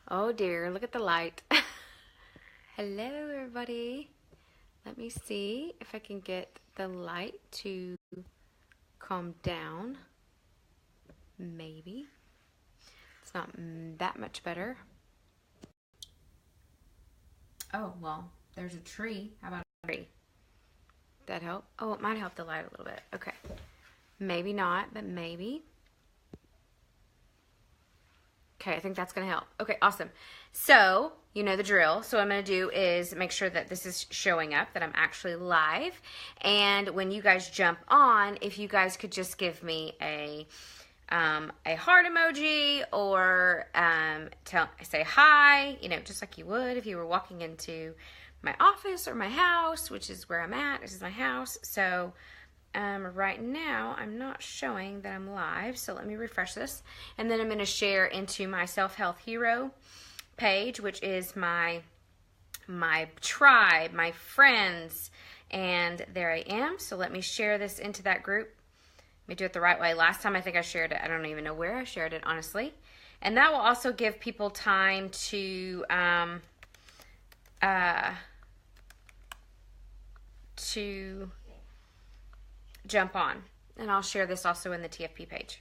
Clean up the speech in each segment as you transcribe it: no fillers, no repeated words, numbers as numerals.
Oh dear, look at the light. Hello everybody. Let me see if I can get the light to calm down. Maybe. It's not that much better. Oh, well, there's a tree. How about a tree? That help? Oh, it might help the light a little bit. Okay. Maybe not, but maybe. Okay, I think that's going to help. Okay, awesome. So, you know the drill. So what I'm going to do is make sure that this is showing up, that I'm actually live. And when you guys jump on, if you guys could just give me a heart emoji or say hi, you know, just like you would if you were walking into my office or my house, which is where I'm at. This is my house. So right now, I'm not showing that I'm live, so let me refresh this. And then I'm going to share into my Self-Health Hero page, which is my tribe, my friends, and there I am. So let me share this into that group. Let me do it the right way. Last time I think I shared it, I don't even know where I shared it, honestly. And that will also give people time to jump on. And I'll share this also in the TFP page.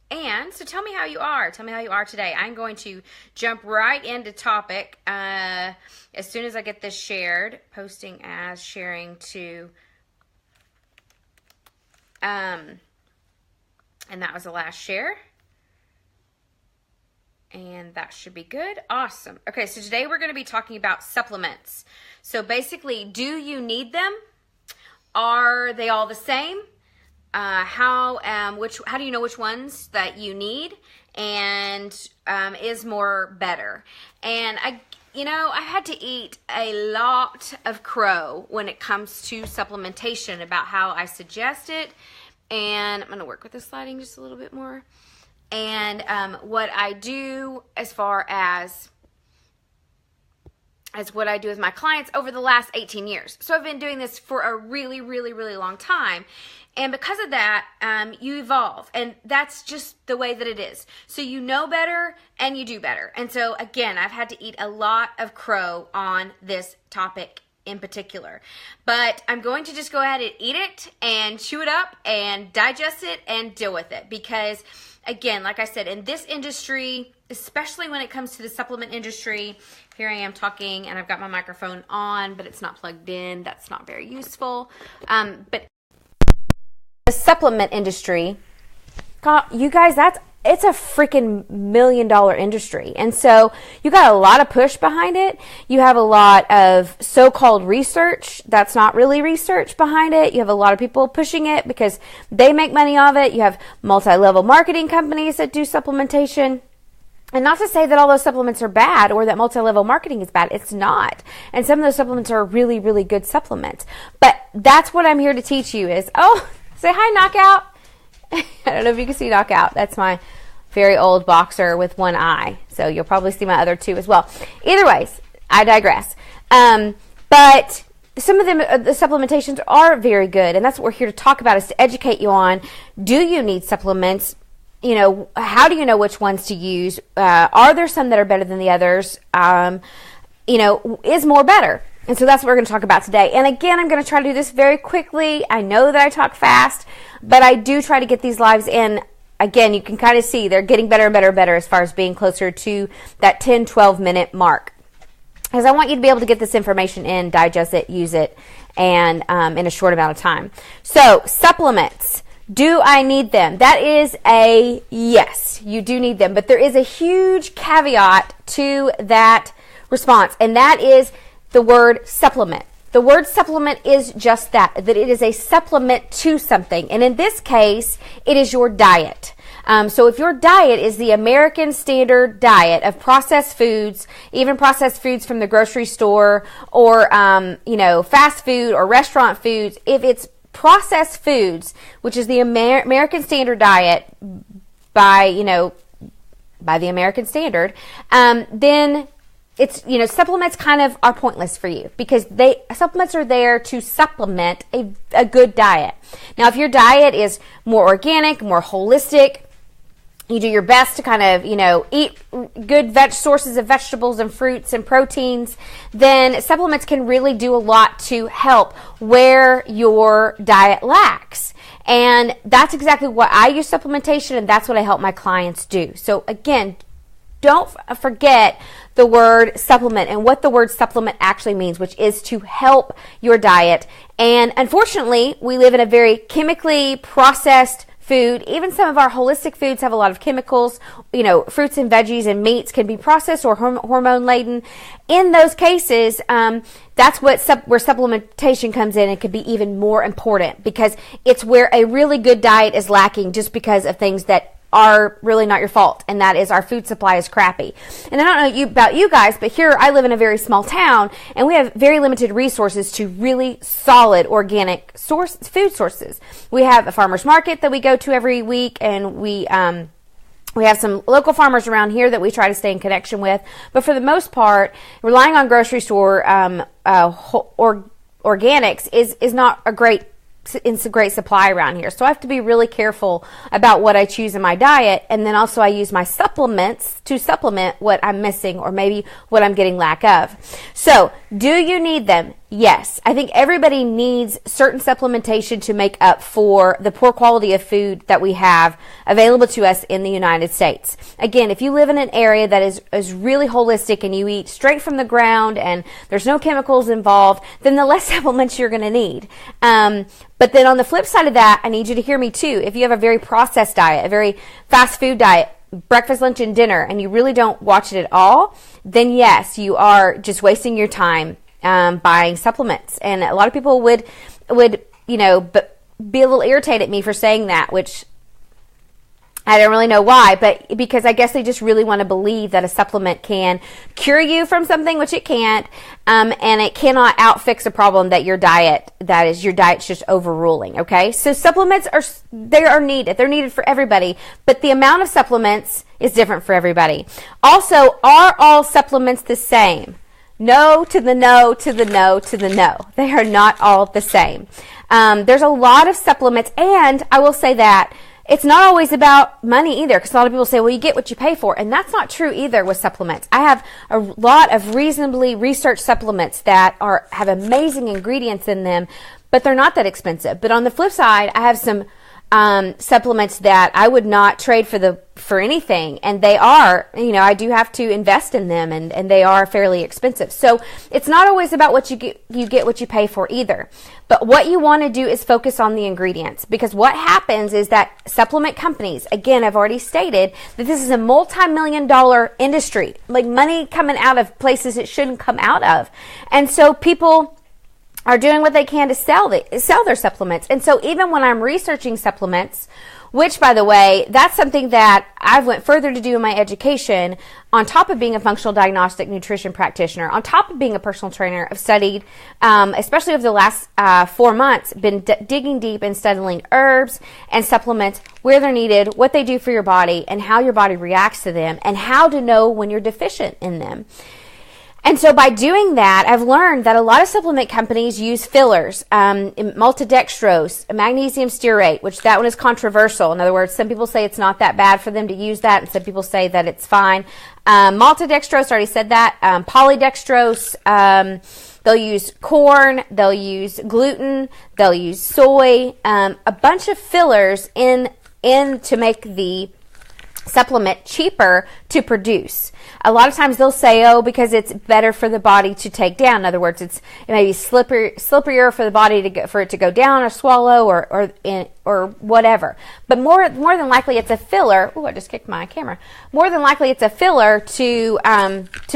And so tell me how you are. Tell me how you are today. I'm going to jump right into topic as soon as I get this shared. Posting as, sharing to. And that was the last share. And that should be good. Awesome. Okay, so today we're going to be talking about supplements. So basically, do you need them? Are they all the same? How do you know which ones that you need? And is more better? And I had to eat a lot of crow when it comes to supplementation about how I suggest it. And I'm going to work with the sliding just a little bit more. And what I do as far as what I do with my clients over the last 18 years. So I've been doing this for a really, really, really long time. And because of that, you evolve. And that's just the way that it is. So you know better and you do better. And so again, I've had to eat a lot of crow on this topic in particular. But I'm going to just go ahead and eat it and chew it up and digest it and deal with it. Because again, like I said, in this industry, especially when it comes to the supplement industry, here I am talking and I've got my microphone on, but it's not plugged in. That's not very useful. But the supplement industry, God, you guys, it's a freaking $1 million industry. And so you got a lot of push behind it. You have a lot of so-called research that's not really research behind it. You have a lot of people pushing it because they make money off it. You have multi-level marketing companies that do supplementation. And not to say that all those supplements are bad or that multi-level marketing is bad. It's not. And some of those supplements are really, really good supplements. But that's what I'm here to teach you is, say hi, Knockout. I don't know if you can see Knockout. That's my very old boxer with one eye. So you'll probably see my other two as well. Either ways, I digress. But some of them, the supplementations are very good. And that's what we're here to talk about, is to educate you on, do you need supplements? You know, how do you know which ones to use? Are there some that are better than the others? Is more better? And so that's what we're going to talk about today. And again, I'm going to try to do this very quickly. I know that I talk fast, but I do try to get these lives in. Again, you can kind of see they're getting better and better and better as far as being closer to that 10, 12-minute mark. Because I want you to be able to get this information in, digest it, use it, and in a short amount of time. So, supplements. Do I need them? That is a yes, you do need them. But there is a huge caveat to that response, and that is the word supplement. The word supplement is just that it is a supplement to something. And in this case, it is your diet. So if your diet is the American standard diet of processed foods, even processed foods from the grocery store or, fast food or restaurant foods, if it's processed foods, which is the American standard diet by the American standard, then it's, supplements kind of are pointless for you because supplements are there to supplement a good diet. Now, if your diet is more organic, more holistic, you do your best to kind of, eat good sources of vegetables and fruits and proteins, then supplements can really do a lot to help where your diet lacks. And that's exactly what I use supplementation, and that's what I help my clients do. So again, don't forget the word supplement and what the word supplement actually means, which is to help your diet. And unfortunately, we live in a very chemically processed food. Even some of our holistic foods have a lot of chemicals. Fruits and veggies and meats can be processed or hormone laden. In those cases, that's where supplementation comes in and could be even more important, because it's where a really good diet is lacking just because of things that are really not your fault, and that is our food supply is crappy. And I don't know about you guys, but here I live in a very small town, and we have very limited resources to really solid organic food sources. We have a farmer's market that we go to every week, and we have some local farmers around here that we try to stay in connection with. But for the most part, relying on grocery store organics is not a great supply around here. So I have to be really careful about what I choose in my diet. And then also I use my supplements to supplement what I'm missing or maybe what I'm getting lack of. So do you need them? Yes. I think everybody needs certain supplementation to make up for the poor quality of food that we have available to us in the United States. Again, if you live in an area that is really holistic and you eat straight from the ground and there's no chemicals involved, then the less supplements you're going to need. But then on the flip side of that, I need you to hear me too. If you have a very processed diet, a very fast food diet, breakfast, lunch, and dinner, and you really don't watch it at all, then yes, you are just wasting your time buying supplements. And a lot of people would be a little irritated at me for saying that, which I don't really know why, but because I guess they just really want to believe that a supplement can cure you from something, which it can't, and it cannot outfix a problem that your diet's just overruling. Okay, so supplements are needed. They're needed for everybody, but the amount of supplements is different for everybody. Also, are all supplements the same? No to the no to the no to the no. They are not all the same. There's a lot of supplements, and I will say that it's not always about money either, because a lot of people say, well, you get what you pay for, and that's not true either with supplements. I have a lot of reasonably researched supplements that have amazing ingredients in them, but they're not that expensive. But on the flip side, I have some supplements that I would not trade for anything, and they are, I do have to invest in them, and they are fairly expensive. So it's not always about what you get what you pay for either. But what you want to do is focus on the ingredients, because what happens is that supplement companies, again, I've already stated that this is a multi-million-dollar industry, like money coming out of places it shouldn't come out of. And so people are doing what they can to sell their supplements. And so even when I'm researching supplements, which, by the way, that's something that I've went further to do in my education, on top of being a functional diagnostic nutrition practitioner, on top of being a personal trainer, I've studied, especially over the last 4 months, been digging deep and studying herbs and supplements, where they're needed, what they do for your body, and how your body reacts to them, and how to know when you're deficient in them. And so by doing that, I've learned that a lot of supplement companies use fillers, maltodextrose, magnesium stearate, which that one is controversial. In other words, some people say it's not that bad for them to use that, and some people say that it's fine. Maltodextrose, already said that. Polydextrose, they'll use corn, they'll use gluten, they'll use soy, a bunch of fillers in to make the supplement cheaper to produce. A lot of times they'll say, because it's better for the body to take down. In other words, it may be slipperier for the body for it to go down or swallow or whatever. But more than likely it's a filler. Oh, I just kicked my camera. More than likely it's a filler to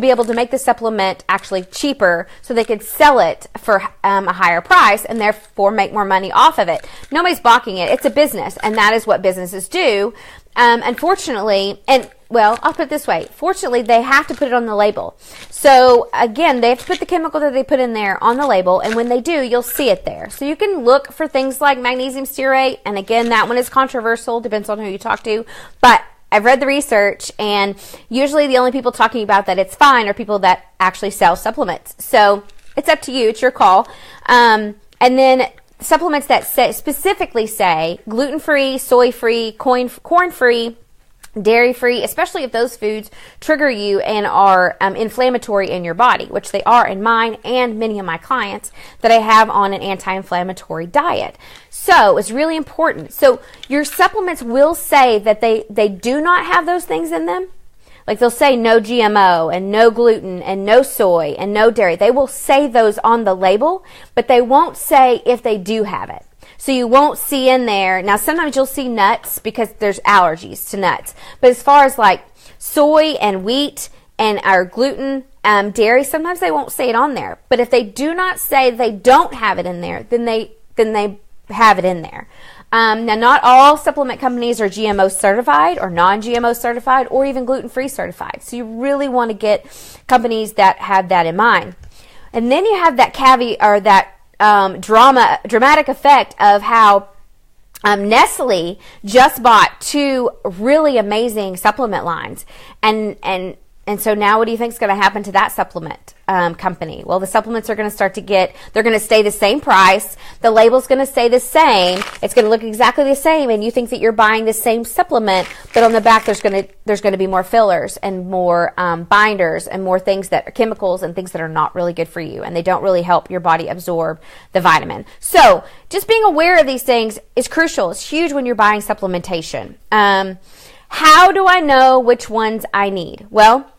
be able to make the supplement actually cheaper, so they could sell it for a higher price and therefore make more money off of it. Nobody's balking it. It's a business, and that is what businesses do. Unfortunately, well, I'll put it this way. Fortunately, they have to put it on the label. So, again, they have to put the chemical that they put in there on the label, and when they do, you'll see it there. So you can look for things like magnesium stearate, and again, that one is controversial, depends on who you talk to, but I've read the research, and usually the only people talking about that it's fine are people that actually sell supplements. So it's up to you. It's your call. And then supplements that specifically say gluten-free, soy-free, corn-free, dairy-free, especially if those foods trigger you and are inflammatory in your body, which they are in mine and many of my clients that I have on an anti-inflammatory diet. So it's really important. So your supplements will say that they do not have those things in them. Like they'll say no GMO and no gluten and no soy and no dairy. They will say those on the label, but they won't say if they do have it. So you won't see in there. Now, sometimes you'll see nuts because there's allergies to nuts. But as far as like soy and wheat and our gluten, dairy, sometimes they won't say it on there. But if they do not say they don't have it in there, then they have it in there. Now, not all supplement companies are GMO certified or non-GMO certified or even gluten-free certified. So you really want to get companies that have that in mind. And then you have that caveat or that dramatic effect of how Nestle just bought 2 really amazing supplement lines, and so now what do you think is going to happen to that supplement company? Well, the supplements are going to they're going to stay the same price. The label's going to stay the same. It's going to look exactly the same, and you think that you're buying the same supplement, but on the back there's going to be more fillers and more binders and more things that are chemicals and things that are not really good for you, and they don't really help your body absorb the vitamin. So just being aware of these things is crucial. It's huge when you're buying supplementation. How do I know which ones I need? Well,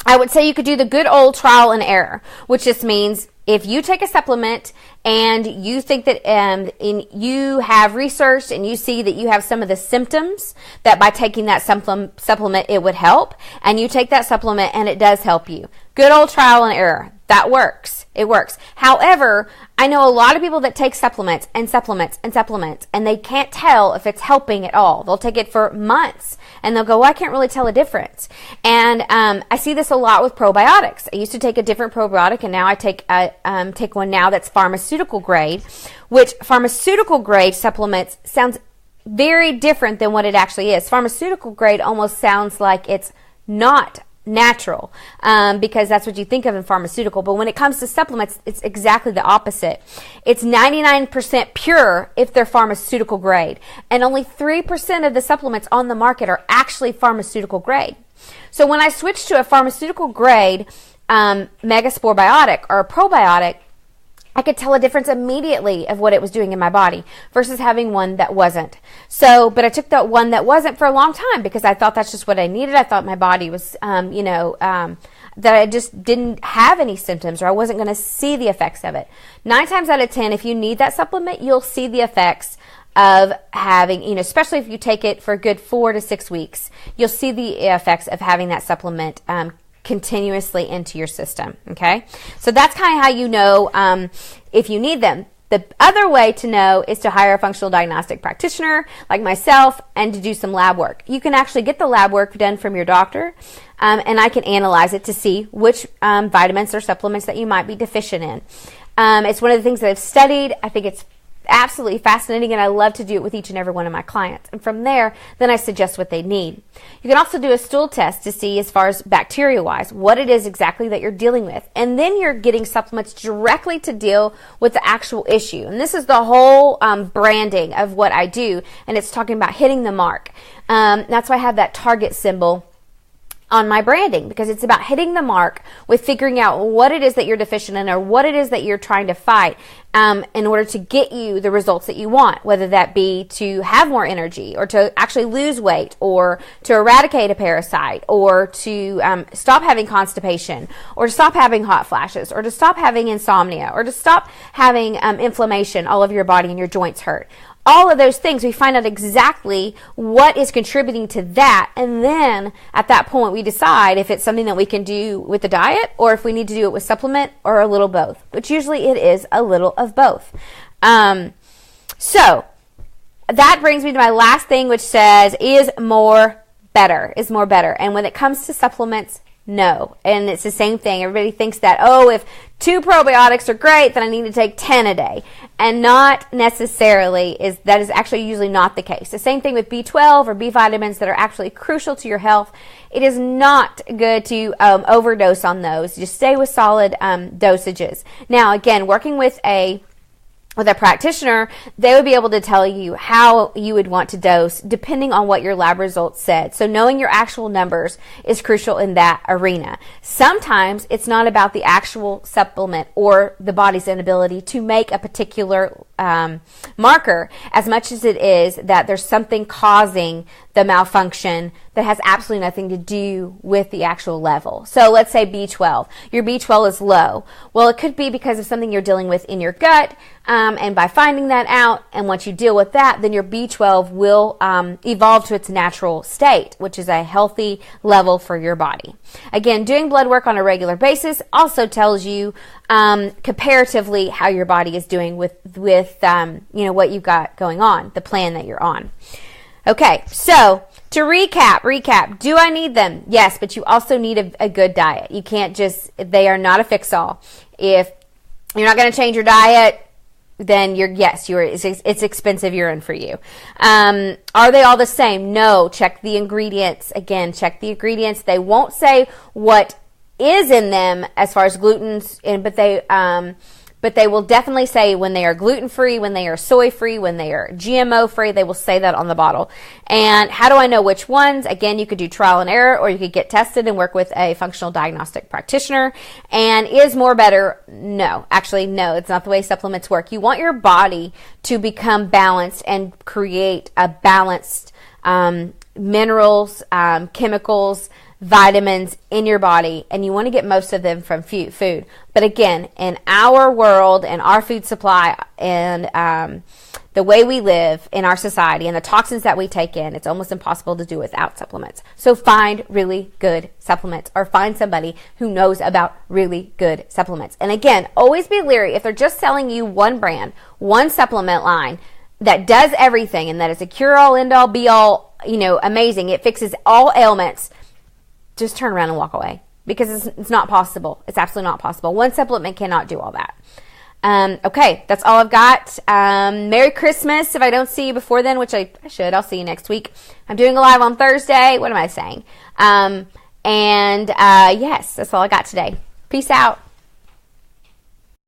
I would say you could do the good old trial and error, which just means if you take a supplement and you think that you have researched and you see that you have some of the symptoms that by taking that supplement it would help, and you take that supplement and it does help you. Good old trial and error. That works. It works. However, I know a lot of people that take supplements and supplements and supplements, and they can't tell if it's helping at all. They'll take it for months, and they'll go, well, I can't really tell a difference. And I see this a lot with probiotics. I used to take a different probiotic, and now I take one now that's pharmaceutical grade, which pharmaceutical grade supplements sounds very different than what it actually is. Pharmaceutical grade almost sounds like it's not natural, because that's what you think of in pharmaceutical. But when it comes to supplements, it's exactly the opposite. It's 99% pure if they're pharmaceutical grade, and only 3% of the supplements on the market are actually pharmaceutical grade. So when I switched to a pharmaceutical grade Megaspore biotic or a probiotic, I could tell a difference immediately of what it was doing in my body versus having one that wasn't. So, but I took that one that wasn't for a long time because I thought that's just what I needed. I thought my body was, that I just didn't have any symptoms, or I wasn't going to see the effects of it. 9 times out of 10, if you need that supplement, you'll see the effects of having, especially if you take it for a good 4 to 6 weeks, you'll see the effects of having that supplement continuously into your system. Okay, so that's kind of how you know if you need them. The other way to know is to hire a functional diagnostic practitioner like myself and to do some lab work. You can actually get the lab work done from your doctor, and I can analyze it to see which vitamins or supplements that you might be deficient in. It's one of the things that I've studied. I think it's absolutely fascinating, and I love to do it with each and every one of my clients. And from there, then I suggest what they need. You can also do a stool test to see, as far as bacteria-wise, what it is exactly that you're dealing with. And then you're getting supplements directly to deal with the actual issue. And this is the whole branding of what I do, and it's talking about hitting the mark. That's why I have that target symbol on my branding, because it's about hitting the mark with figuring out what it is that you're deficient in or what it is that you're trying to fight in order to get you the results that you want, whether that be to have more energy or to actually lose weight or to eradicate a parasite or to stop having constipation or to stop having hot flashes or to stop having insomnia or to stop having inflammation all over your body and your joints hurt. All of those things, we find out exactly what is contributing to that, and then at that point we decide if it's something that we can do with the diet or if we need to do it with supplement or a little both, which usually it is a little of both. So that brings me to my last thing, which says is more better. And when it comes to supplements, no. And it's the same thing. Everybody thinks that, if 2 probiotics are great, then I need to take 10 a day. And not necessarily that is actually usually not the case. The same thing with B12 or B vitamins that are actually crucial to your health. It is not good to overdose on those. Just stay with solid dosages. Now, again, working with a with a practitioner, they would be able to tell you how you would want to dose depending on what your lab results said. So knowing your actual numbers is crucial in that arena. Sometimes it's not about the actual supplement or the body's inability to make a particular marker as much as it is that there's something causing the malfunction that has absolutely nothing to do with the actual level. So let's say B12. Your B12 is low. Well, it could be because of something you're dealing with in your gut, and by finding that out, and once you deal with that, then your B12 will evolve to its natural state, which is a healthy level for your body. Again, doing blood work on a regular basis also tells you comparatively how your body is doing with what you've got going on, the plan that you're on. Okay, so to recap, do I need them? Yes, but you also need a good diet. You can't they are not a fix-all. If you're not going to change your diet, then it's expensive urine for you. Are they all the same? No. Check the ingredients. Again, check the ingredients. They won't say what is in them as far as glutens, but they will definitely say when they are gluten-free, when they are soy-free, when they are GMO-free. They will say that on the bottle. And how do I know which ones? Again, you could do trial and error, or you could get tested and work with a functional diagnostic practitioner. And is more better? No. Actually, no. It's not the way supplements work. You want your body to become balanced and create a balanced minerals, chemicals, vitamins in your body, and you want to get most of them from food. But again, in our world and our food supply and the way we live in our society and the toxins that we take in, it's almost impossible to do without supplements. So find really good supplements, or find somebody who knows about really good supplements. And again, always be leery if they're just selling you one brand, one supplement line that does everything and that is a cure-all, end-all, be-all, amazing. It fixes all ailments. Just turn around and walk away, because it's not possible. It's absolutely not possible. One supplement cannot do all that. Okay, that's all I've got. Merry Christmas if I don't see you before then, which I should. I'll see you next week. I'm doing a live on Thursday. What am I saying? Yes, that's all I got today. Peace out.